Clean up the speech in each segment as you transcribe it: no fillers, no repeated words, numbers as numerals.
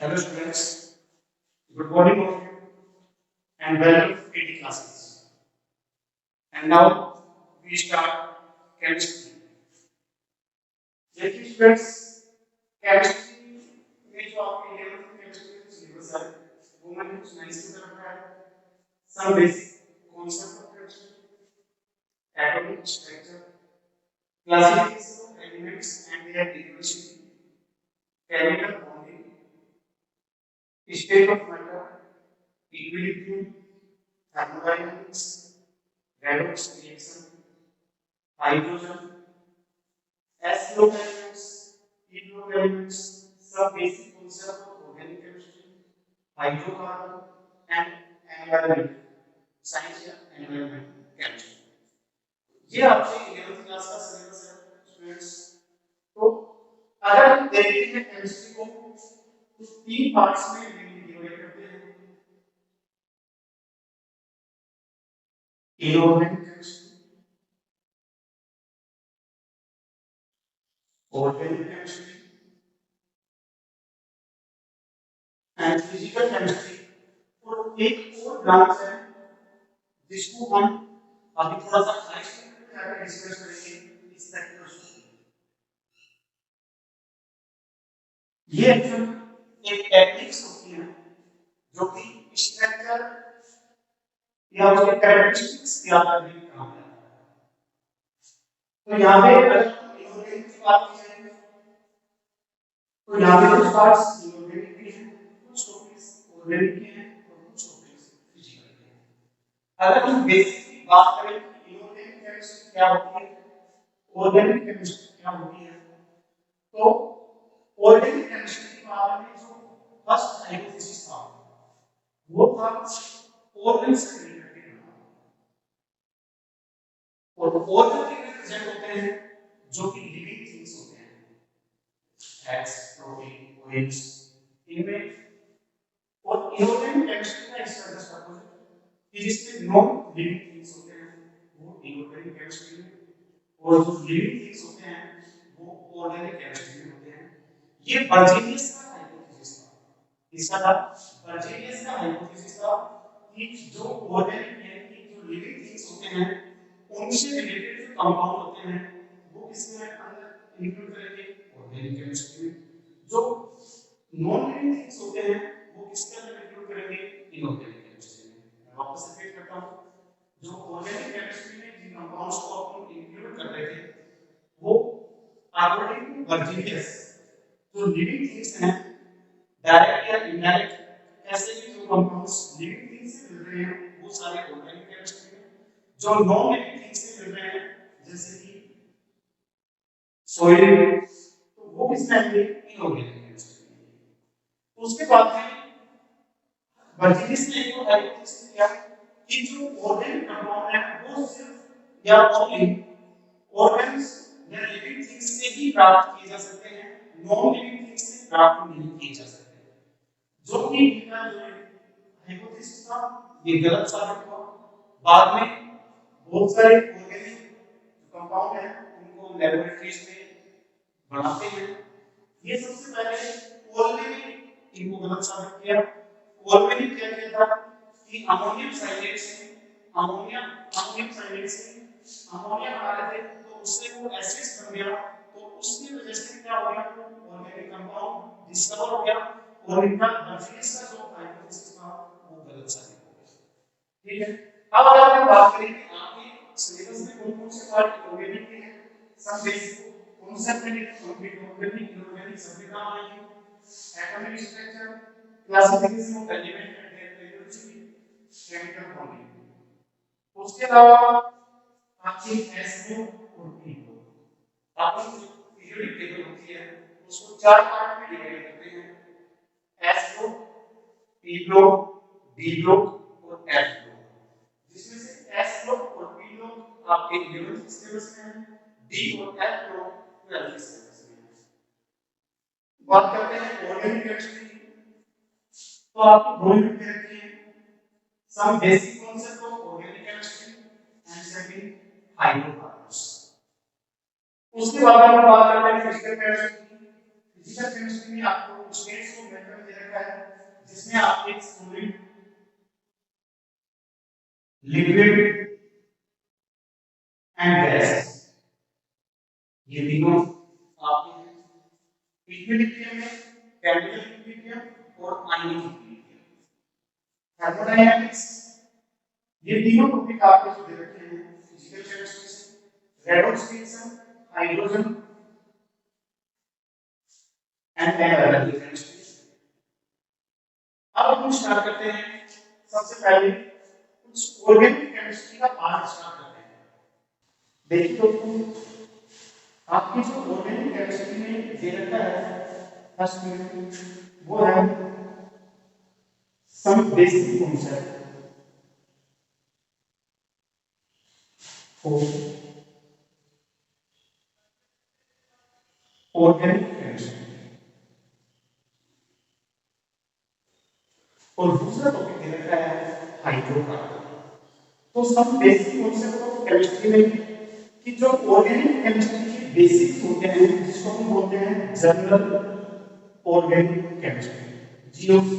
Hello students, good morning all of you and welcome to PT classes. And now we start chemistry. देखिए students, chemistry में जो आपके 11th chemistry का syllabus है, वो मैंने कुछ नई चीजें रखा है. Some basic concept of chemistry, atomic structure, classification of elements and their periodicity, chemical bonding, state of matter, equilibrium, thermodynamics, redox reaction, hydrogen, S-group elements, E-group elements, some basic concept of organic chemistry, hydrocarbon, and environment science या environment chemistry. ये आपके 11th class का syllabus है students. तो अगर हम देखते हैं केमिस्ट्री को तो तीन पार्ट्स में डिवाइड करते हैं. Inorganic chemistry, organic chemistry and physical chemistry. और एक और ब्रांच है जिसको हम अभी थोड़ा सा हाई स्कूल में जाकर डिस्कस करेंगे, स्पेक्ट्रोस्कोपी. ये एक्चुअली एक टेक्निक्स होती है जो कि स्ट्रक्चर या उसके कैरेक्टरिस्टिक्स के आधार पर काम करता है. तो यहाँ पे अगर हम इनऑर्गेनिक की बात करें तो यहाँ पे कुछ पार्ट्स इनऑर्गेनिक के हैं, कुछ टॉपिक्स ऑर्गेनिक के हैं और कुछ टॉपिक्स फिजिकल के हैं. अगर हम बेसिक की बात करें इनऑर्गेनिक केमिस्ट्री क्या होती है, ऑर्गेनिक केमिस्ट्री क्या होती है, तो ऑर्गेनिक केमिस्ट्री के बारे में जो फर्स्ट हाइपोथेसिस था वो था ऑर्गन से रिलेटेड था. और ऑर्गन के रिप्रेजेंट होते हैं जो कि लिविंग थिंग्स होते हैं, फैट्स, प्रोटीन, ऑयल्स, इनमें. और इनऑर्गेनिक केमिस्ट्री का इसका पर्पस कि जिसमें नॉन लिविंग थिंग्स होते हैं वो इनऑर्गेनिक केमिस्ट्री में, और जो लिविंग थिंग्स होते हैं वो ऑर्गेनिक केमिस्ट्री में होते हैं. ये बर्जीनियस का हाइपोथेसिस था. इसका था बर्जीनियस का हाइपोथेसिस था कि जो ऑर्गेनिक यानी कि जो लिविंग थिंग्स होते हैं उनसे रिलेटेड जो कंपाउंड होते हैं वो किसमें अंदर इंक्लूड करेंगे, ऑर्गेनिक केमिस्ट्री में. जो नॉन लिविंग थिंग्स होते हैं वो किसके अंदर इंक्लूड करेंगे, इनऑर्गेनिक केमिस्ट्री में. मैं वापस रिपीट करता हूं, जो ऑर्गेनिक केमिस्ट्री में जिन कंपाउंड्स को अपन इंक्लूड कर रहे थे वो अकॉर्डिंग टू बर्जीनियस जो लिविंग थिंग्स हैं डायरेक्ट या इनडायरेक्ट ऐसे भी जो कंपाउंड्स लिविंग थिंग्स से मिल रहे हैं वो सारे ऑर्गेनिक केमिस्ट्री में, जो नॉन लिविंग थिंग्स से मिल रहे हैं जैसे कि सोइल तो वो किसमें आएंगे, इनऑर्गेनिक केमिस्ट्री में. उसके बाद में बर्जीनियस ने एक हाइपोथेसिस किया कि जो ऑर्गेनिक कंपाउंड है वो सिर्फ या ओनली ऑर्गन्स या लिविंग थिंग्स से ही प्राप्त किए जा सकते हैं, नॉन लिविंग थिंग्स से प्राप्त नहीं किए जा सकते. जो कि इनका जो हाइपोथेसिस था ये गलत साबित हुआ. बाद में बहुत सारे ऑर्गेनिक कंपाउंड हैं उनको लैबोरेटरीज में बनाते हैं. ये सबसे पहले ओल्वे ने इनको गलत साबित किया. ओल्वे ने क्या किया था कि अमोनियम साइलेट से अमोनिया बना रहे थे तो उससे वो एसिड्स बन गया. तो उसकी वजह से क्या हो गया, ऑर्गेनिक कंपाउंड डिस्कवर हो गया और इनका बर्जीनियस का जो हाइपोथेसिस था वो गलत साबित हो गया. ठीक है. अब अगर हम बात करें कि आपके सिलेबस में कौन-कौन से पार्ट ऑर्गेनिक के हैं, सब बेसिक कॉन्सेप्ट में ऑर्गेनिक इनऑर्गेनिक सभी काम आएंगे. Atomic structure, classification of element and their periodicity, chemical bonding. उसके अलावा आपकी एसओ और पीओ अपन जो पीरियोडिक टेबल होती है उसको चार पार्ट में डिवाइड करते हैं, S group, P group, D group और एफ ग्रुप. जिसमें से एस ग्रुप और पी ग्रुप आपके 11th सिलेबस में है, डी और एफ ग्रुप 12th सिलेबस में है. बात करते हैं ऑर्गेनिक केमिस्ट्री की. तो आपको दो यूनिट में रखी है, some basic concept of organic chemistry and second hydrocarbons. उसके बाद हम बात करते हैं फिजिकल केमिस्ट्री की. फिजिकल केमिस्ट्री में आपको स्टेट्स को मेंशन में दे रखा रखा है जिसमें आप एक सॉलिड, लिक्विड एंड गैस, ये तीनों आपके इक्विलिब्रियम में, केमिकल इक्विलिब्रियम और आयनिक इक्विलिब्रियम। थर्मोडायनामिक्स, ये तीनों टॉपिक आपको जो दे रखे हैं फिजिकल केमिस्ट्री से, redox reaction, hydrogen and analytical chemistry. अब हम स्टार्ट करते हैं सबसे पहले कुछ ऑर्गेनिक केमिस्ट्री का पार्ट स्टार्ट करते हैं। देखिए दोस्तों, आपकी जो ऑर्गेनिक केमिस्ट्री में दे रखा है फर्स्ट में, वो है some basic concept of organic chemistry, और दूसरा टॉपिक दे रखा है हाइड्रोकार्बन। तो some basic concept of chemistry में कि जो ऑर्गेनिक केमिस्ट्री के बेसिक्स होते हैं जिसको हम बोलते हैं general organic chemistry, GOC,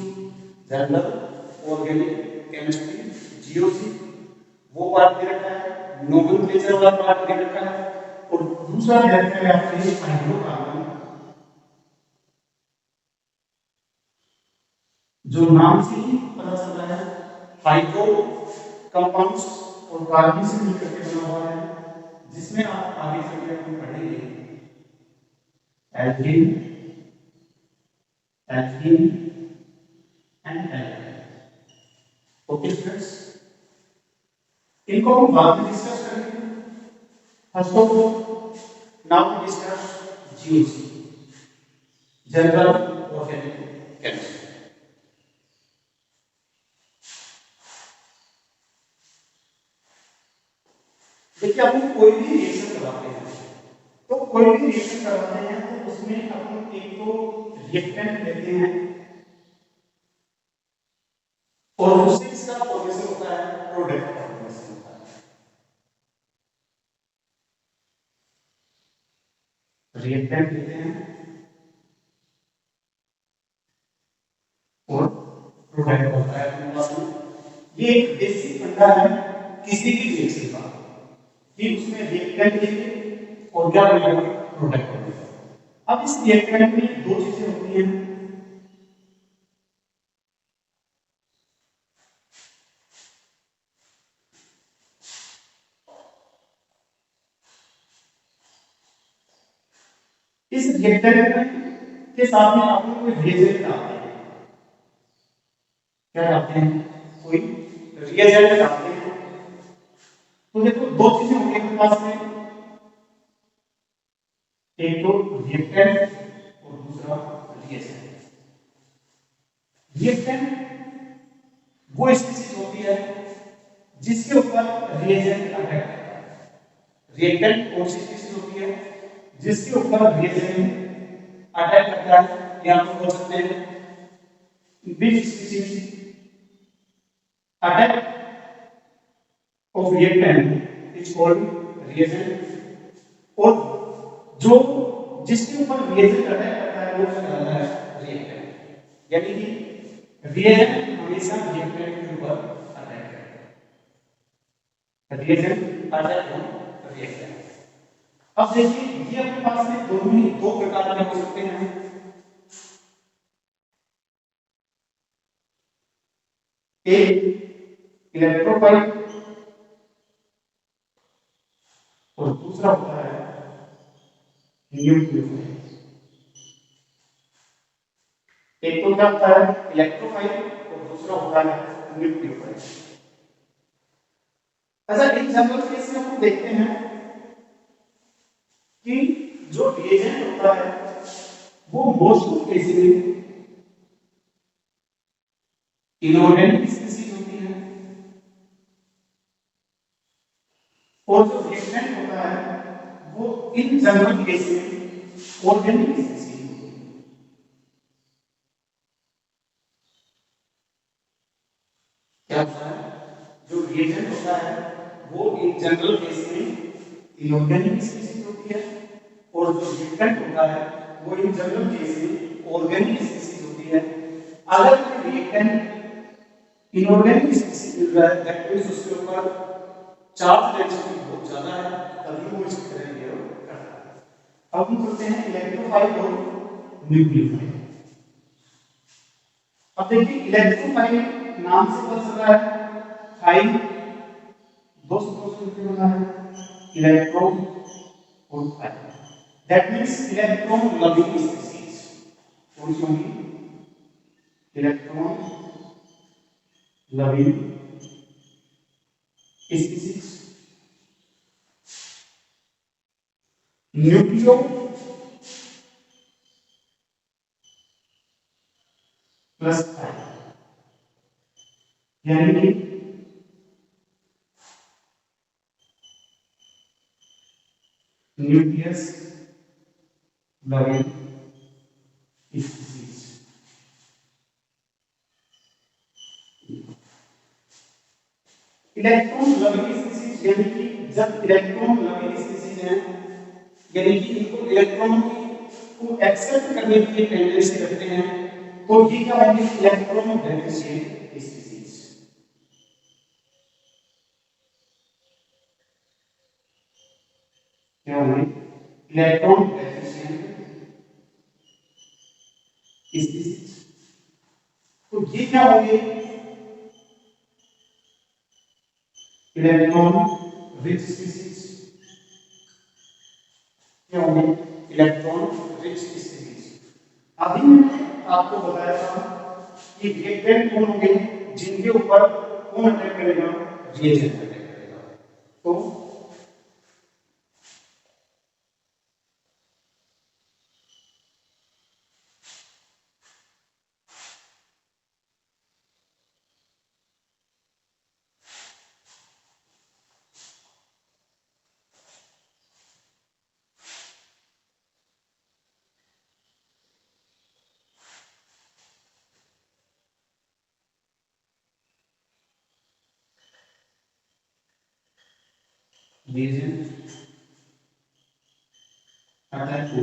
general organic chemistry, GOC, वो पार्ट दे रखा है। नोमेनक्लेचर वाला पार्ट दे रखा है। और दूसरा दे रखा है आपके हाइड्रोकार्बन, जो नाम से ही पता चल रहा है हाइड्रो कंपाउंड्स और कार्बन से मिलकर के बना हुआ है, जिसमें आप आगे चलकर हम पढ़ेंगे alkene, alkene and alkyne. Okay friends, इनको हम बाद में डिस्कस करेंगे। First of all now we discuss GOC, general organic chemistry. देखिए, अपन कोई भी रिएक्शन करवाते हैं तो कोई भी रिएक्शन करवाते हैं तो उसमें अपन एक तो रिएक्टेंट लेते हैं और उससे इसका फॉर्मेशन होता है, प्रोडक्ट फॉर्मेशन होता है। रिएक्टेंट लेते हैं और प्रोडक्ट होता है अपने पास में। ये एक बेसिक फंडा है किसी भी रिएक्शन का कि उसमें रिएक्टेंट लेंगे और क्या बनेगा, प्रोडक्ट बनेगा। अब इस रिएक्टेंट में दो चीजें होती हैं, इस रिएक्टेंट के साथ में आप लोग कोई रिएजेंट डालते हैं। क्या डालते हैं, कोई रिएजेंट डालते हैं। तो देखो, दो चीजें होंगी अपने पास में, एक तो रिएक्टेंट और दूसरा रिएजेंट। रिएक्टेंट वो स्पीशीज होती है जिसके ऊपर रिएजेंट अटैक करता है। रिएक्टेंट कौन सी स्पीशीज होती है जिसके ऊपर रिएजेंट अटैक करता है, या हम बोल सकते हैं which species attack of reactant is called reagent. और जो जिसके ऊपर रिएजेंट अटैक करता है वो कहलाता है रिएक्टेंट। यानी कि रिएजेंट हमेशा रिएक्टेंट के ऊपर अटैक करता है, रिएजेंट अटैक ऑन रिएक्टेंट। अब देखिए, ये अपने पास में दोनों ही दो प्रकार के हो सकते हैं, एक इलेक्ट्रोफाइल और दूसरा होता है न्यूक्लियोफाइल। एक तो क्या होता है इलेक्ट्रोफाइल और दूसरा होता है न्यूक्लियोफाइल। अच्छा, एग्जांपल केस में हम देखते हैं कि जो रिएजेंट होता है वो मोस्ट ऑफ केसेस में इनऑर्गेनिक स्पीशीज होती है, और जो रिएक्टेंट होता है वो इन जनरल केस में ऑर्गेनिक स्पीशीज होती है। क्या होता है, जो रिएजेंट होता है वो इन जनरल केस में इनऑर्गेनिक स्पीशीज होती है, और जो रिएक्टेंट होता है वो इन जनरल केस में ऑर्गेनिक स्पीशीज होती है। अगर कोई रिएक्टेंट इनऑर्गेनिक स्पीसीज मिल रहा है दैट मींस उसके ऊपर चार्ज डेंसिटी बहुत ज्यादा है, तभी वो इस तरह बिहेव करता है। अब हम करते हैं इलेक्ट्रोफाइल और न्यूक्लियोफाइल। अब देखिए इलेक्ट्रोफाइल नाम से पता चल रहा है फाइल दो सूत्रों से मिलकर बना है, इलेक्ट्रॉन और file. That means electron loving species. कौन सी होंगी? Electron loving species. Nucleo plus file, यानी कि nucleus loving species. Electron loving species यानी कि जब इलेक्ट्रॉन लविंग स्पीसीज हैं यानी कि इनको इलेक्ट्रॉन को एक्सेप्ट करने की टेंडेंसी रखते हैं, तो ये क्या होंगे? Electron deficient species. क्या होंगे? Electron deficient species. तो ये क्या होंगे? Electron rich species. क्या होंगे? Electron rich species. अभी मैंने आपको बताया था कि रिएक्टेंट कौन होंगे जिनके ऊपर कौन अटैक करेगा? रिएजेंट अटैक करेगा। तो रिएजेंट अटैक को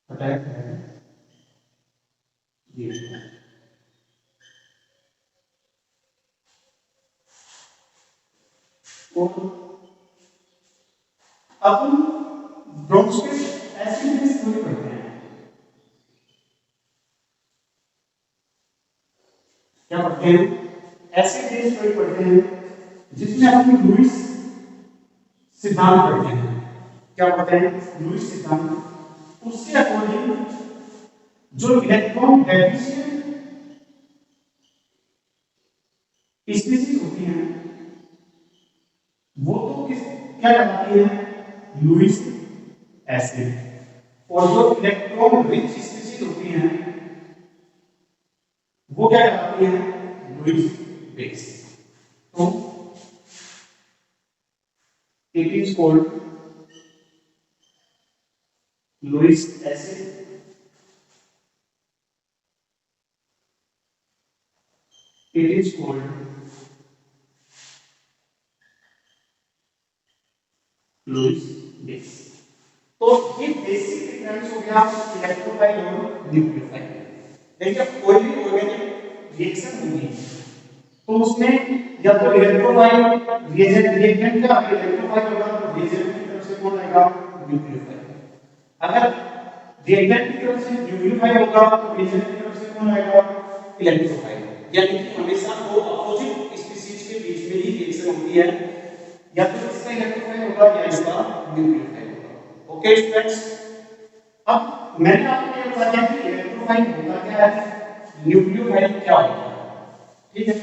अटैक है ये। अब हम ब्रोंकोस्कोपी एसिड बेस थ्योरी पढ़ते हैं। क्या पढ़ते हैं? एसिड बेस थ्योरी पढ़ते हैं जिसमें हम लुईस सिद्धांत पढ़ते हैं। क्या पढ़ते हैं? लुईस सिद्धांत। उसके अकॉर्डिंग जो इलेक्ट्रॉन डेफिशिएंट स्पीसीज होती हैं वो तो किस क्या कहलाती है? Lewis acid. और जो इलेक्ट्रॉन रिच स्पीसीज होती हैं वो क्या कहलाती है? Lewis base. तो it is called Lewis acid, it is called Lewis base. तो ये बेसिक डिफरेंस हो गया इलेक्ट्रोफाइल और न्यूक्लियोफाइल। देखिए कोई भी ऑर्गेनिक रिएक्शन होगी तो उसमें या तो इलेक्ट्रोफाइल रिएजेंट का इलेक्ट्रोफाइल होगा तो रिएजेंट की तरफ से कौन आएगा? न्यूक्लियोफाइल। अगर रिएजेंट की तरफ से न्यूक्लियोफाइल होगा तो रिएजेंट की तरफ से कौन आएगा? इलेक्ट्रोफाइल। यानी कि हमेशा दो अपोजिट स्पीसीज के बीच में ही रिएक्शन होती है, या तो इसका इलेक्ट्रोफाइल होगा या इसका न्यूक्लियोफाइल होगा। ओके स्टूडेंट्स, अब मैंने आपको ये बता दिया कि इलेक्ट्रोफाइल होता क्या है, न्यूक्लियोफाइल क्या होता है। ठीक है,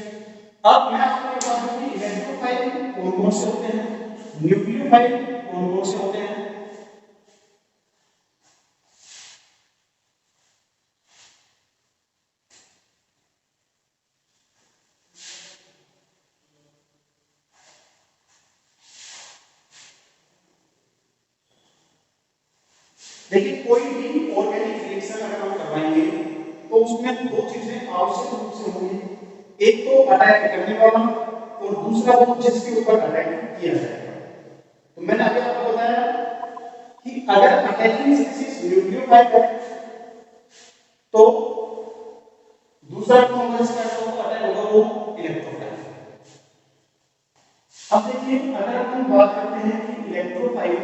अब मैं आपको ये बता दूं कि इलेक्ट्रोफाइल कौन-कौन से होते हैं, न्यूक्लियोफाइल कौन-कौन से होते हैं। देखिए कोई भी ऑर्गेनिक रिएक्शन अगर हम करवाएंगे तो उसमें दो चीजें आवश्यक रूप से होंगी। एक तो अटैक करने वाला और दूसरा वो जिसके ऊपर अटैक किया जाएगा। तो मैंने अभी आपको बताया कि अगर अटैकिंग स्पीसीज न्यूक्लियोफाइल है तो दूसरा कौन होगा इसका तो अटैक होगा वो इलेक्ट्रोफाइल। अब देखिए अगर हम बात करते हैं कि इलेक्ट्रोफाइल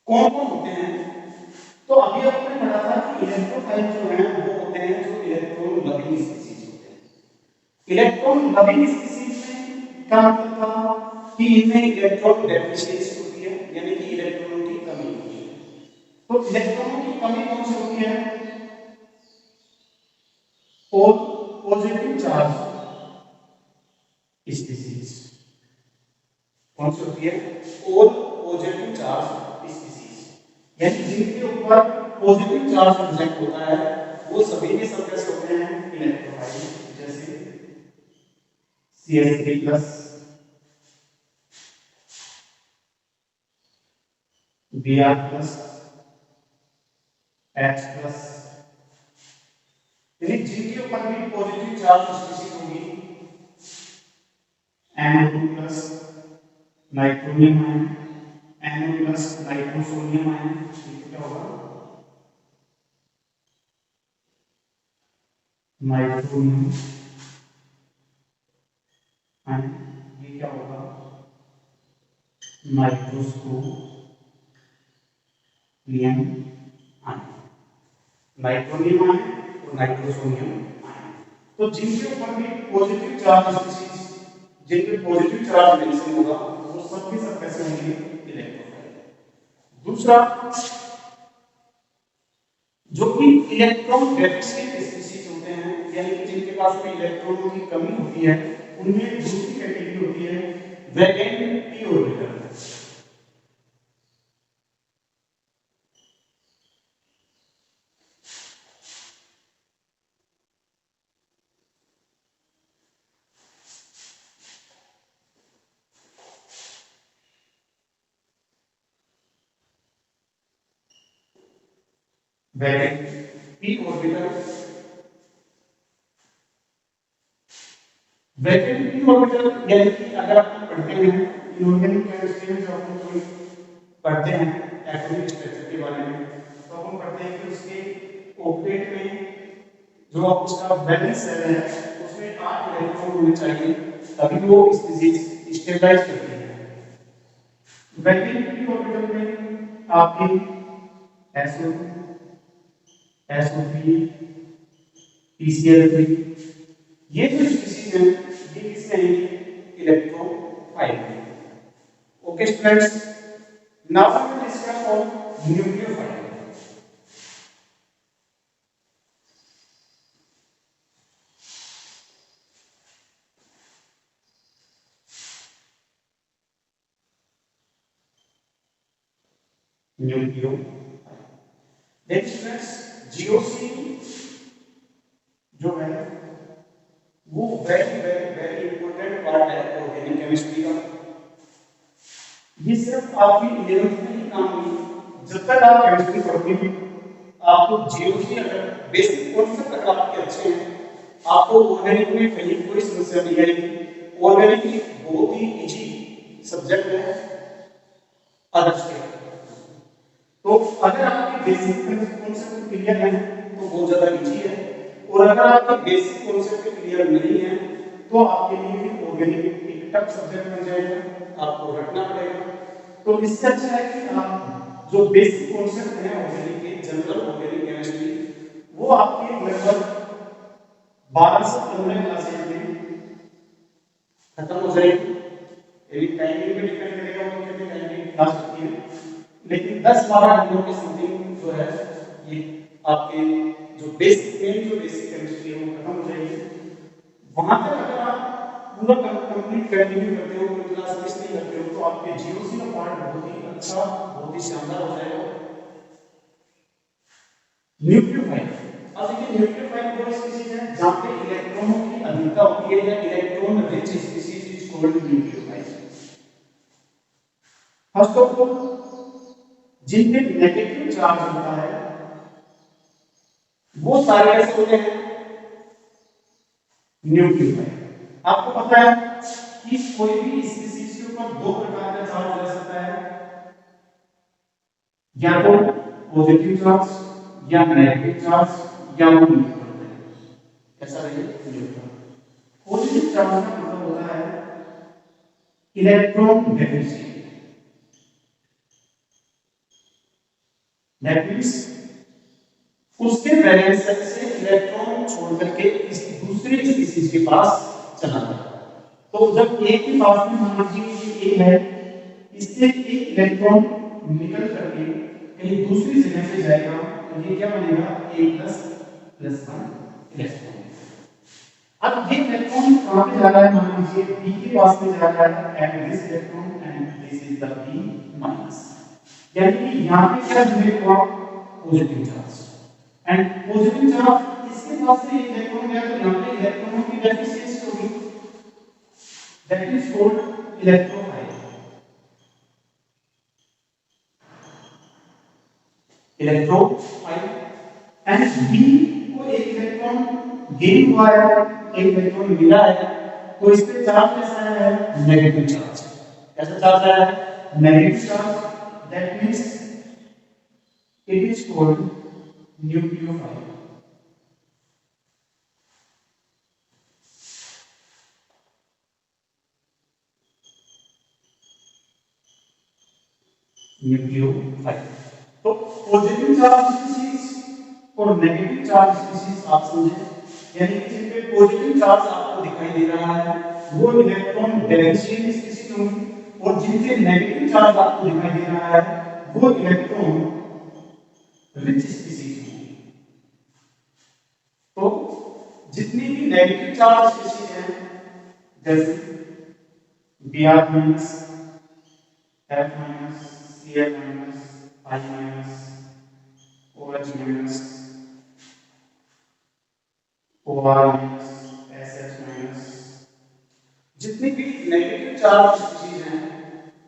कौन कौन होते हैं, तो अभी आपने पढ़ा था कि इलेक्ट्रोफाइल जो है वो होते हैं जो इलेक्ट्रॉन लविंग स्पीशीज होते हैं। इलेक्ट्रॉन लविंग स्पीशीज में क्या मतलब था कि इनमें इलेक्ट्रॉन डेफिशिएंसी होती है, यानी कि इलेक्ट्रॉनों की कमी होती है। तो इलेक्ट्रॉनों की कमी कौन सी होती है, और पॉजिटिव चार्ज स्पीशीज कौन सी होती है, और पॉजिटिव चार्ज स्पीशीज, यानी जिनके ऊपर पॉजिटिव चार्ज प्रेजेंट होता है वो सभी के सब कैसे होते हैं इलेक्ट्रोफाइल, जैसे CH3+, Br+, H+, यानी जिनके ऊपर भी पॉजिटिव चार्ज स्पीशीज होगी, NO2+, nitronium ion, NO+ nitrosonium ion, ये क्या होगा नाइट्रोनियम आयन, ये क्या होगा नाइट्रोसोनियम आयन, नाइट्रोनियम आयन और नाइट्रोसोनियम आयन। तो जिनके ऊपर भी पॉजिटिव चार्ज स्पीशीज, जिनके पॉजिटिव चार्ज रिलेशन होगा वो सब के सब कैसे होंगे इलेक्ट्रोफाइल। दूसरा जो कि इलेक्ट्रॉन डेफिशिएंट स्पीशीज होते हैं, यानी कि जिनके पास में इलेक्ट्रॉनों की कमी होती है, उनमें दूसरी कैटेगरी होती है vacant p orbital. Vacant p orbital, vacant p orbital यानी कि अगर आप पढ़ते हैं इनऑर्गेनिक केमिस्ट्री में, जो हम कोई पढ़ते हैं एटॉमिक स्ट्रक्चर के बारे में, तो हम पढ़ते हैं कि उसके ऑक्टेट में जो उसका वैलेंस शेल है उसमें 8 इलेक्ट्रॉन होने चाहिए, तभी वो स्पीशीज स्टेबलाइज करती है। वैकेंट p ऑर्बिटल में आपकी SO2, SO3, PCl3, ये जो स्पीशीज हैं ये किसमें आएंगे इलेक्ट्रोफाइल में। Okay students, now we will discuss on nucleophile. Nucleophile देखिए स्टूडेंट्स, जीओसी जो है वो very very very important part है ऑर्गेनिक केमिस्ट्री का। ये सिर्फ आपकी 11th में ही काम नहीं, जब तक आप केमिस्ट्री पढ़ते हैं आपको जीओसी अगर बेसिक कॉन्सेप्ट अगर आपके अच्छे हैं, आपको ऑर्गेनिक में कहीं कोई समस्या नहीं आएगी। ऑर्गेनिक एक बहुत ही इजी सब्जेक्ट है अदर्स के, तो अगर आपके बेसिक कॉन्सेप्ट क्लियर है तो बहुत ज्यादा इजी है, और अगर आपके बेसिक कॉन्सेप्ट क्लियर नहीं है तो आपके लिए ऑर्गेनिक एक टफ सब्जेक्ट बन जाएगा, आपको रटना पड़ेगा। तो इससे अच्छा है कि आप जो बेसिक कॉन्सेप्ट है ऑर्गेनिक के, जनरल ऑर्गेनिक केमिस्ट्री, वो आपके लगभग 12 से 15 क्लासेस में खत्म हो जाएगी। यदि टाइमिंग पे डिपेंड करेगा वो कितने टाइम की क्लास होती है, लेकिन 10-12 घंटों की समथिंग जो है ये आपके जो बेसिक केमिस्ट्री है वो खत्म हो जाएगी। वहां तक अगर आप पूरा कंप्लीट कंटिन्यू करते हो, कोई क्लास मिस नहीं करते हो, तो आपके जीओसी का पार्ट बहुत ही अच्छा, बहुत ही शानदार हो जाएगा। न्यूक्लियोफाइल, अब देखिए न्यूक्लियोफाइल वो स्पीशीज है जहां पे इलेक्ट्रॉनों की अधिकता होती है, या electron rich species is called nucleophile. First of all जिनके नेगेटिव चार्ज होता है वो सारे कैसे होते हैं न्यूक्लियोफाइल। आपको पता है कि कोई भी स्पीशीज के ऊपर दो प्रकार का चार्ज हो सकता है, या तो पॉजिटिव चार्ज या नेगेटिव चार्ज या वो न्यूट्रल है। कैसा रहेगा? न्यूट्रल। पॉजिटिव चार्ज का मतलब होता है इलेक्ट्रॉन डेफिशिएंट, दैट मींस उसके वैलेंस से इलेक्ट्रॉन छोड़ करके किसी दूसरी स्पीशीज के पास चला जाता है। तो जब ए के पास में मान लीजिए ए है, इससे एक इलेक्ट्रॉन निकल करके कहीं दूसरी जगह पे जाएगा, तो ये क्या बनेगा? ए प्लस प्लस वन इलेक्ट्रॉन। अब ये इलेक्ट्रॉन कहां पे जा रहा है? मान लीजिए बी के पास में जा रहा है, and this electron and this is the B minus, यानी कि यहां पे क्या जनरेट हुआ? Positive charge. And positive charge इसके पास से एक इलेक्ट्रॉन गया, तो यहां पे इलेक्ट्रॉनों की डेफिशिएंसी होगी, that is called electrophile. Electrophile. And B को एक इलेक्ट्रॉन गेन हुआ है, एक इलेक्ट्रॉन मिला है, तो इस पे चार्ज कैसा है? Negative charge. कैसा चार्ज है? Negative charge. That means it is called nucleophile. Nucleophile. तो पॉजिटिव चार्ज स्पीशीज और नेगेटिव चार्ज स्पीशीज आप समझे, यानी कि जिन पे पॉजिटिव चार्ज आपको दिखाई दे रहा है वो इलेक्ट्रॉन डेफिशिएंट स्पीशीज होंगी, और जिनके नेगेटिव चार्ज आपको दिखाई दे रहा है वो इलेक्ट्रॉन रिच स्पीशीज होंगी। तो जितनी भी नेगेटिव चार्ज स्पीशीज हैं, जैसे Br minus, F minus, Cl minus, I minus, OH minus, OR minus, SH minus, जितनी भी नेगेटिव चार्ज स्पीशीज हैं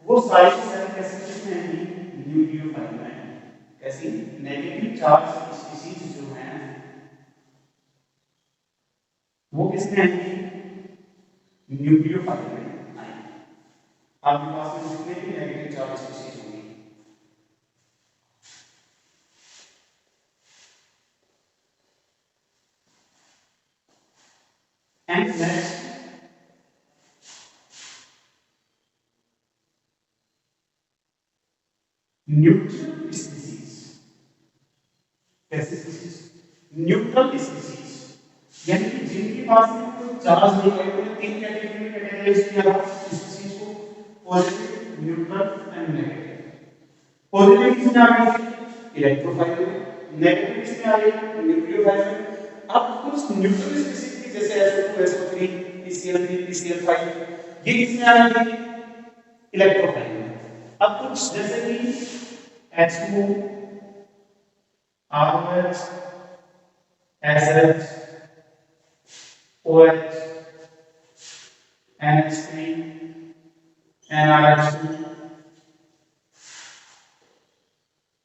वो सारी कैसे किसमें आएंगी? न्यूक्लियोफाइल में आएंगी। कैसी? नेगेटिव चार्ज स्पीशीज जो हैं वो किसमें आएंगी? न्यूक्लियोफाइल में आएंगी। आपके पास में जितने भी नेगेटिव चार्ज स्पीशीज होंगी, एंड नेक्स्ट न्यूट्रल स्पीशीज। कैसे स्पीशीज? न्यूट्रल स्पीशीज, यानी कि जिनके पास में कोई चार्ज नहीं है। तो तीन कैटेगरी में कैटेगराइज किया स्पीशीज को, positive, neutral and negative. Positive किसमें आ गई? इलेक्ट्रोफाइल में। नेगेटिव किसमें आ गई? न्यूक्लियोफाइल में। अब कुछ न्यूट्रल स्पीशीज की जैसे SO2, SO3, PCl3, PCl5, ये किसमें आ गई? इलेक्ट्रोफाइल में। अब कुछ जैसे कि H2, ROH, SH, OH, NH3, NRH2,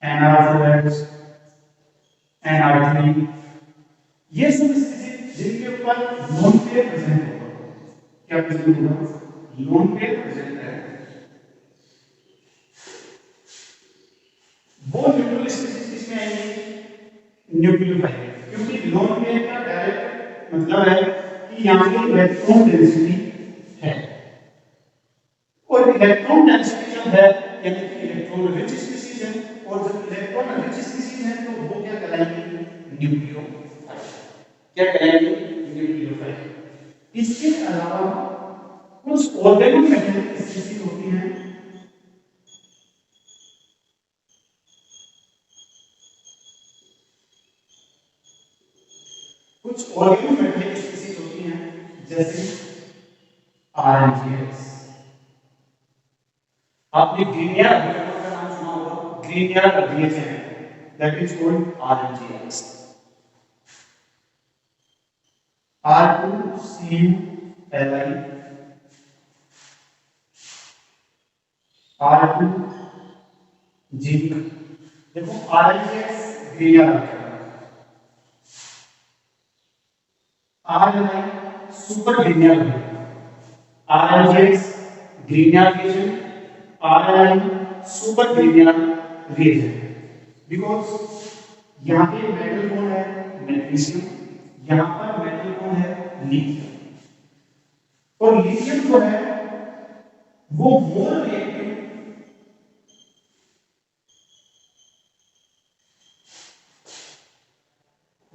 NR4H, NR3, ये सब स्पीशीज जिनके ऊपर लोन पेयर प्रेजेंट होगा। क्या प्रेजेंट होगा? लोन पेयर प्रेजेंट है, वो न्यूट्रल स्पीशीज किसमें आएंगे? न्यूक्लियोफाइल में। क्योंकि लोन पेयर का डायरेक्ट मतलब है कि यहाँ पे इलेक्ट्रॉन डेंसिटी है, और इलेक्ट्रॉन डेंसिटी जब है यानी कि इलेक्ट्रॉन रिच स्पीशीज है, और जब इलेक्ट्रॉन रिच स्पीशीज है तो वो क्या कहलाएंगे? न्यूक्लियोफाइल। क्या कहलाएंगे? न्यूक्लियोफाइल। इसके अलावा कुछ ऑर्गेनोमेटेलिक स्पीशीज होती हैं, कुछ ऑर्गेनोमेटेलिक स्पीशीज होती हैं जैसे RNGs। आपने ग्रीनियर अभिकर्मक का नाम सुना होगा, Grignard reagent, that is called RNGs। R2CuLi, R2 zinc. देखो RNGs ग्रीनियर अभिकर्मक, RNi सुपर ग्रीनियर अभिकर्मक, RNGs Grignard reagent, RNi super Grignard reagent. Because यहाँ पे मेटल कौन है मैग्नीशियम, यहाँ पर मेटल कौन है लिथियम, और लिथियम जो है वो मोर रिएक्टिव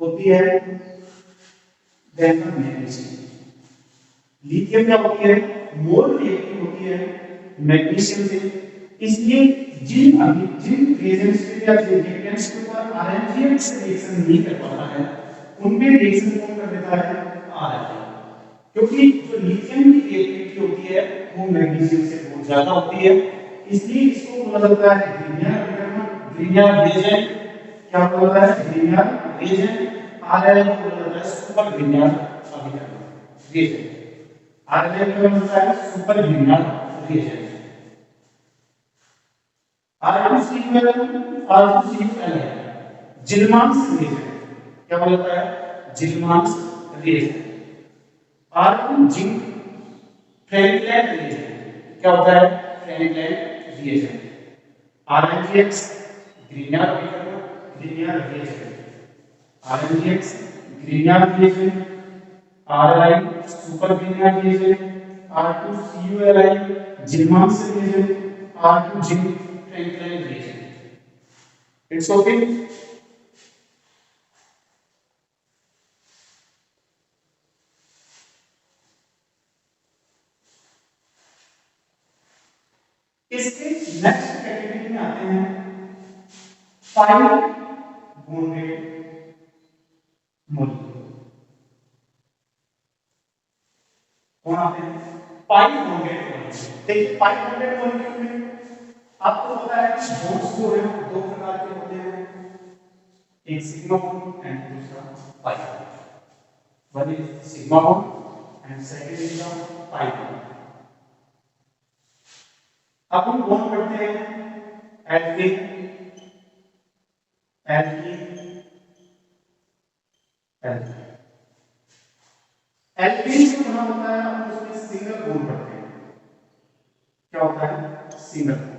होती है देन मैग्नीशियम। लिथियम क्या होती है मोर रिएक्टिव होती है मैग्नीशियम से, इसलिए जिन रिएजेंट्स पे या रिएक्टेंट्स के ऊपर आरएनजीएम से रिएक्शन नहीं कर पाता है उनमें रिएक्शन कौन कर देता है आरएनजीएम, क्योंकि जो लिथियम की रिएक्टिविटी होती है वो मैग्नीशियम से बहुत ज्यादा होती है, इसलिए इसको बोला जाता है ग्रीनियर रिएजेंट। क्या बोला जाता है ग्रीनियर रिएजेंट। आरएनजीएम को बोला जाता है सुपर ग्रीनियर रिएजेंट। आरएनजीएम क्या बोलता है सुपर ग्रीनियर रिएजेंट। R2CuL है जिल्मांस रिएजेंट। क्या बोलता है Gilman's reagent. R2 zinc Frankland reagent. क्या होता है Frankland reagent. RNGX Grignard reagent. RNGX Grignard reagent. RLI super Grignard reagent. R2CuLi Gilman's reagent. R2 zinc Frankland reagent. It's okay. इसके next category में आते हैं 5 बॉन्डेड मॉलिक्यूल। कौन आते हैं 5 बॉन्डेड मॉलिक्यूल। देखिए 5 बॉन्डेड मॉलिक्यूल में आपको पता है कि बॉन्ड्स जो है दो प्रकार के होते हैं, एक सिग्मा बॉन्ड एंड दूसरा pi bond. One is sigma bond and second is the pi bond. अब हम बॉन्ड करते हैं एल्केन एल्कीन एल्कीन। एल्केन जो बना होता है हम उसमें सिंगल बॉन्ड करते हैं। क्या होता है सिंगल बॉन्ड।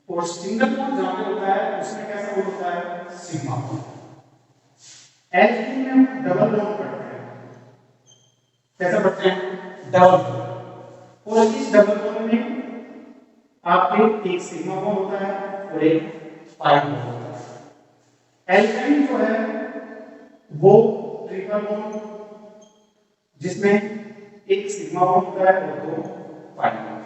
और सिंगल बॉन्ड जहां पे होता है उसमें कैसा बॉन्ड होता है सिग्मा बॉन्ड। एल्कीन में हम डबल बॉन्ड करते हैं। कैसा करते हैं डबल बॉन्ड। और इस डबल बॉन्ड में आपके एक सिग्मा बॉन्ड होता है और एक पाई बॉन्ड होता है। एल्काइन जो है वो ट्रिपल बॉन्ड जिसमें एक सिग्मा बॉन्ड होता है और दो पाई बॉन्ड।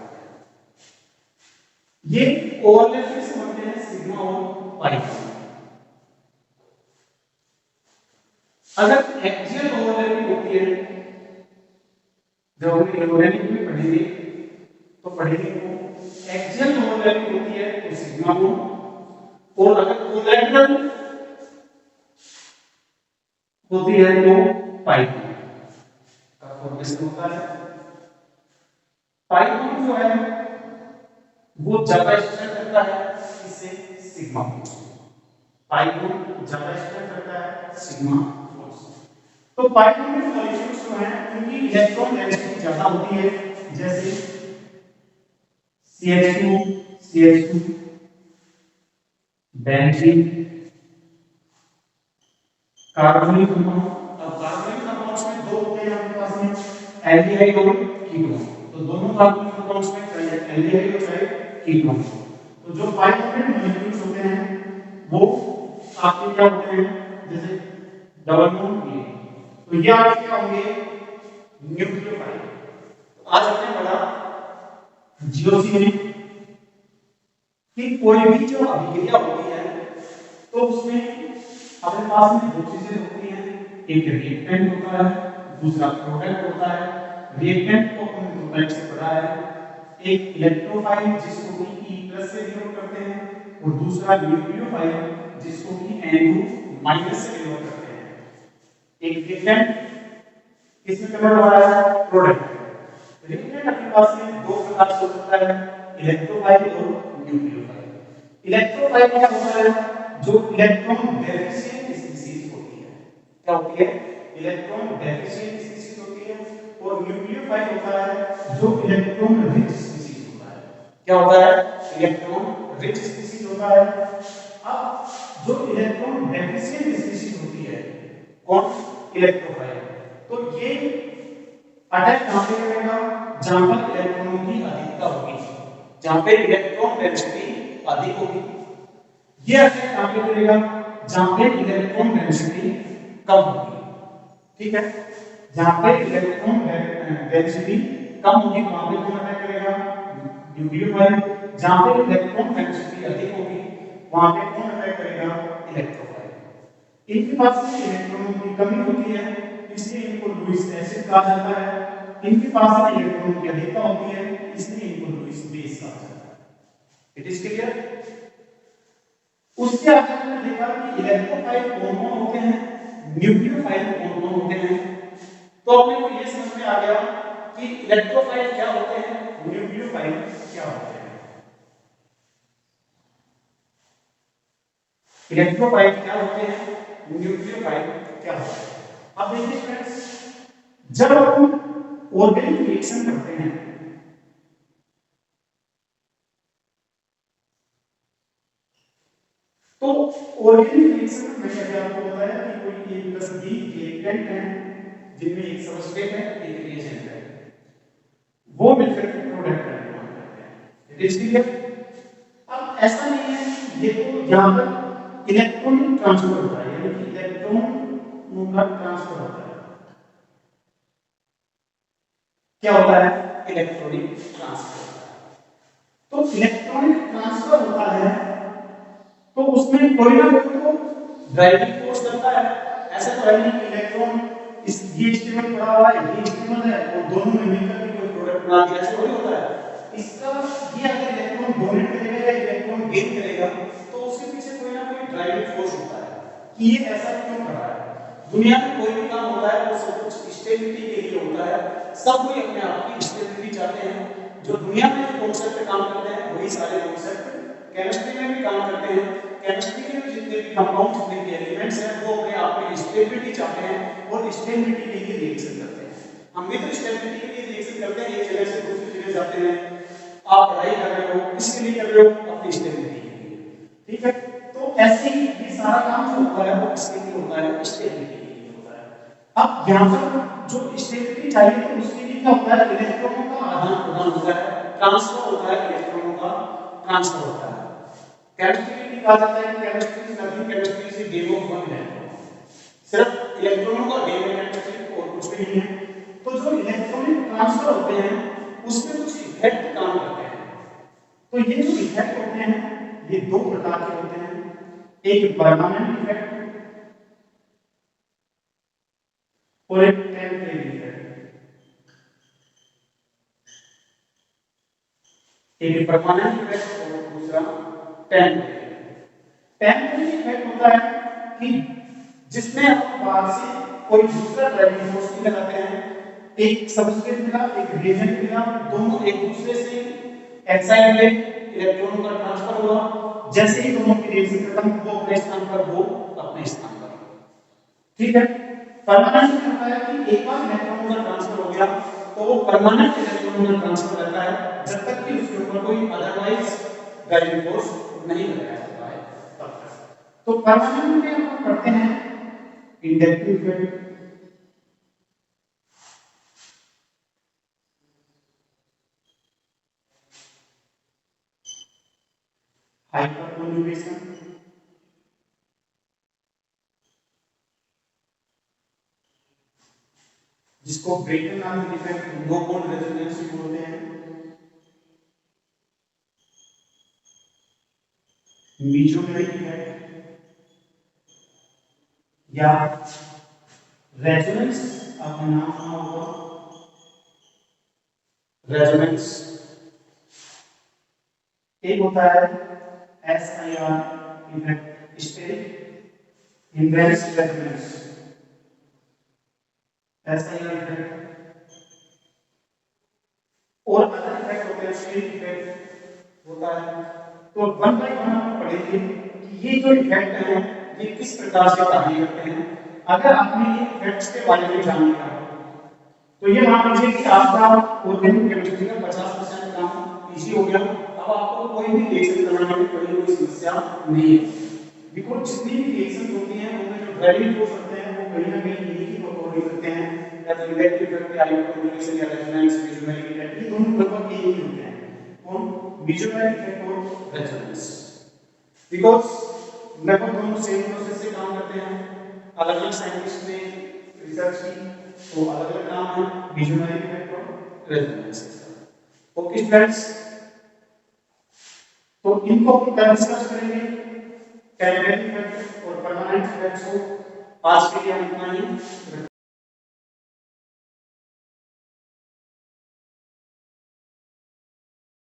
ये ओवरलैप से समझते हैं सिग्मा और पाई। अगर एक्सियल ओवरलैपिंग होती है जब हम एरोडायनेमिक में पढ़ेंगे तो पढ़ेंगे एक्सियल ओवरलैपिंग होती है तो सिग्मा बॉन्ड, और अगर कोलैटरल होती है तो पाई का फॉर्मेशन होता है। पाई बॉन्ड जो है वो ज्यादा स्ट्रेंथ करता है इससे सिग्मा बॉन्ड। पाई बॉन्ड ज्यादा स्ट्रेंथ करता है सिग्मा बॉन्ड। तो पाई बॉन्ड में मॉलिक्यूल्स जो हैं उनकी इलेक्ट्रॉन डेंसिटी ज्यादा होती है, जैसे CH2 बेंजीन कार्बोनिक कंपाउंड। अब कार्बोनिक कंपाउंड्स में दो होते हैं आपके पास में एल्डिहाइड और कीटोन। तो दोनों कार्बोनिक कंपाउंड्स में चाहे एल्डिहाइड हो चाहे कीटोन। तो जो 5 मॉलिक्यूल्स होते हैं वो आपके क्या होते हैं जैसे डबल बॉन्ड ये, तो ये आपके क्या होंगे न्यूक्लियोफाइल। आज हमने पढ़ा जीओसी में कि कोई भी जो अभिक्रिया होती है तो उसमें अपने पास में दो चीजें होती हैं, एक रिएक्टेंट होता है दूसरा प्रोडक्ट होता है। रिएक्टेंट को हमने दो टाइप से पढ़ा है, एक इलेक्ट्रोफाइल जिसको कि E+ से डिनोट करते हैं और दूसरा न्यूक्लियोफाइल जिसको कि Na- से डिनोट करते हैं। एक रिएक्टेंट किसमें कन्वर्ट हो रहा है प्रोडक्ट। रिएक्टेंट अपने पास में दो प्रकार से हो सकता है, इलेक्ट्रोफाइल और न्यूक्लियोफाइल। इलेक्ट्रोफाइल क्या होता है जो इलेक्ट्रॉन डेफिशिएंट स्पीशीज होती है। क्या होती है इलेक्ट्रॉन डेफिशिएंट स्पीशीज होती है। और न्यूक्लियोफाइल होता है जो इलेक्ट्रॉन रिच स्पीशीज होता है। क्या होता है इलेक्ट्रॉन रिच स्पीशीज होता है। अब जो इलेक्ट्रॉन डेफिशिएंट स्पीशीज होती है, कौन? इलेक्ट्रोफाइल। तो ये अटैक कहां पे करेगा? जहां पर इलेक्ट्रॉनों की अधिकता होगी, जहां पे इलेक्ट्रॉन डेंसिटी अधिक होगी। ये अटैक कहां पे करेगा? जहां पे इलेक्ट्रॉन डेंसिटी कम होगी। ठीक है, जहां पे इलेक्ट्रॉन डेंसिटी कम होगी वहां पे कौन अटैक करेगा? न्यूक्लियोफाइल। जहां पे इलेक्ट्रॉन डेंसिटी अधिक होगी वहां पे कौन अटैक करेगा? इलेक्ट्रोफाइल। इनके पास में इलेक्ट्रॉनों की कमी होती है, इसलिए इनको लुईस एसिड कहा जाता है। इनके पास में इलेक्ट्रॉनों की अधिकता होती है, इसलिए इनको लुईस बेस कहा जाता है। It is clear? उसके आगे हमने देखा कि इलेक्ट्रोफाइल कौन कौन होते हैं, न्यूक्लियोफाइल कौन कौन होते हैं। तो अपने को यह समझ में आ गया कि इलेक्ट्रोफाइल क्या होते हैं, न्यूक्लियोफाइल क्या होते हैं। इलेक्ट्रोफाइल क्या होते हैं, न्यूक्लियोफाइल क्या होते हैं। अब देखिए फ्रेंड्स, जब हम ऑर्गेनिक रिएक्शन करते हैं तो ऑर्गेनिक रिएक्शन में मैंने आपको बताया कि कोई एक प्लस बी रिएक्टेंट है जिनमें एक सबस्ट्रेट है एक रिएजेंट है, वो मिलकर के प्रोडक्ट का निर्माण करते हैं। It is clear? अब ऐसा नहीं है कि देखो यहां पर इलेक्ट्रॉन ट्रांसफर होता है, यानी कि इलेक्ट्रॉन का ट्रांसफर होता है। क्या होता है? Electronic transfer. तो इलेक्ट्रॉनिक ट्रांसफर होता है तो उसमें कोई ना कोई तो ड्राइविंग फोर्स लगता है। ऐसा तो है नहीं कि इलेक्ट्रॉन इस ये स्टेबल पड़ा हुआ है, ये स्टेबल है और दोनों ने मिलकर के कोई प्रोडक्ट बना दिया, ऐसा नहीं होता है। इसका ये अगर इलेक्ट्रॉन डोनेट करेगा या इलेक्ट्रॉन गेन करेगा तो उसके पीछे कोई ना कोई ड्राइविंग फोर्स होता है कि ये ऐसा क्यों कर रहा है। दुनिया में कोई भी काम होता है वो सब कुछ स्टेबिलिटी के लिए होता है। सब कोई अपने आप की स्टेबिलिटी चाहते हैं। जो दुनिया में कॉन्सेप्ट पे काम करते हैं वही सारे कॉन्सेप्ट केमिस्ट्री में भी काम करते हैं। केमिस्ट्री के भी जितने भी कंपाउंड, जितने भी एलिमेंट्स हैं वो अपने आप में स्टेबिलिटी चाहते हैं और स्टेबिलिटी के लिए रिएक्शन करते हैं। हम भी तो स्टेबिलिटी के लिए रिएक्शन करते हैं, एक जगह से दूसरी जगह जाते हैं। आप पढ़ाई कर रहे हो, किसके लिए कर रहे हो? अपनी स्टेबिलिटी के लिए। ठीक है, तो ऐसे ही ये सारा काम जो होता है वो किसके लिए होता है? स्टेबिलिटी के लिए होता है। अब यहाँ पर जो स्टेबिलिटी चाहिए तो उसके लिए क्या होता है? इलेक्ट्रॉनों का आदान प्रदान होता है, ट्रांसफर होता है, इलेक्ट्रॉनों का ट्रांसफर होता है। केमिस्ट्री में कहा जाता है कि chemistry is nothing, chemistry is game of one electron. सिर्फ इलेक्ट्रॉनों का गेम है और कुछ भी नहीं है। तो जो इलेक्ट्रॉनिक ट्रांसफर होते हैं उसमें कुछ इफेक्ट काम करते हैं। तो ये जो इफेक्ट होते हैं ये दो प्रकार के होते हैं, एक परमानेंट इफेक्ट और एक टेम्परेरी इफेक्ट। एक परमानेंट इफेक्ट और दूसरा टेम्परेरी। टेम्परेरी इफेक्ट होता है कि जिसमें आप बाहर से कोई दूसरा ड्राइविंग फोर्स नहीं लगाते हैं, एक सबस्ट्रेट मिला, एक रिएजेंट मिला, दोनों एक दूसरे से एक्साइट हुए, इलेक्ट्रॉनों का ट्रांसफर हुआ। जैसे ही दोनों की रिएक्शन खत्म, वो अपने स्थान पर, वो अपने स्थान पर। ठीक है, परमानेंट में होता है कि एक बार इलेक्ट्रॉनों का ट्रांसफर हो गया तो वो परमानेंट इलेक्ट्रॉनों का ट्रांसफर रहता है जब तक कि उसके ऊपर कोई अदरवाइज ड्राइविंग फोर्स नहीं लगाया जाता है तब तक। तो परमानेंट में हम पढ़ते हैं इंडक्टिव इफेक्ट, हाइपरकोन्जुगेशन, जिसको ब्रेटन नामक इफेक्ट, लो बॉन्ड रेजोनेंस भी बोलते हैं, मीसोमेरिक इफेक्ट या रेजोनेंस। आपने नाम सुना होगा रेजोनेंस। एक होता है SIR effect, steric inverse resonance, SIR effect. और अदर इफेक्ट होते हैं, स्टेरिक इफेक्ट होता है। तो वन बाय वन हम पढ़ेंगे कि ये जो इफेक्ट हैं ये किस प्रकार से कार्य करते हैं। अगर आपने ये इफेक्ट्स के बारे में जान लिया तो ये मान लीजिए कि आपका ऑर्गेनिक केमिस्ट्री का 50% काम इजी हो गया। अब आपको कोई भी रिएक्शन करने में कोई समस्या नहीं है। बिकॉज जितनी भी रिएक्शंस होती हैं उनमें जो ड्राइविंग फोर्स होते हैं वो कहीं ना कहीं इन्हीं की प्रॉपर्टी करते हैं, या तो इलेक्ट्रिक इफेक्ट या इलेक्ट्रोकम्युनिकेशन या रेजोनेंस विजुअल इफेक्ट, ये दोनों लगभग यही होते हैं। कौन? विजुअल इफेक्ट और रेजोनेंस। बिकॉज लगभग दोनों सेम प्रोसेस से काम करते हैं, अलग अलग साइंटिस्ट ने रिसर्च की तो अलग अलग नाम है विजुअल इफेक्ट और रेजोनेंस। ओके स्टूडेंट्स, तो इनको हम कल डिस्कस करेंगे, टेम्परेरी इफेक्ट और परमानेंट इफेक्ट्स को। आज के लिए हम इतना ही।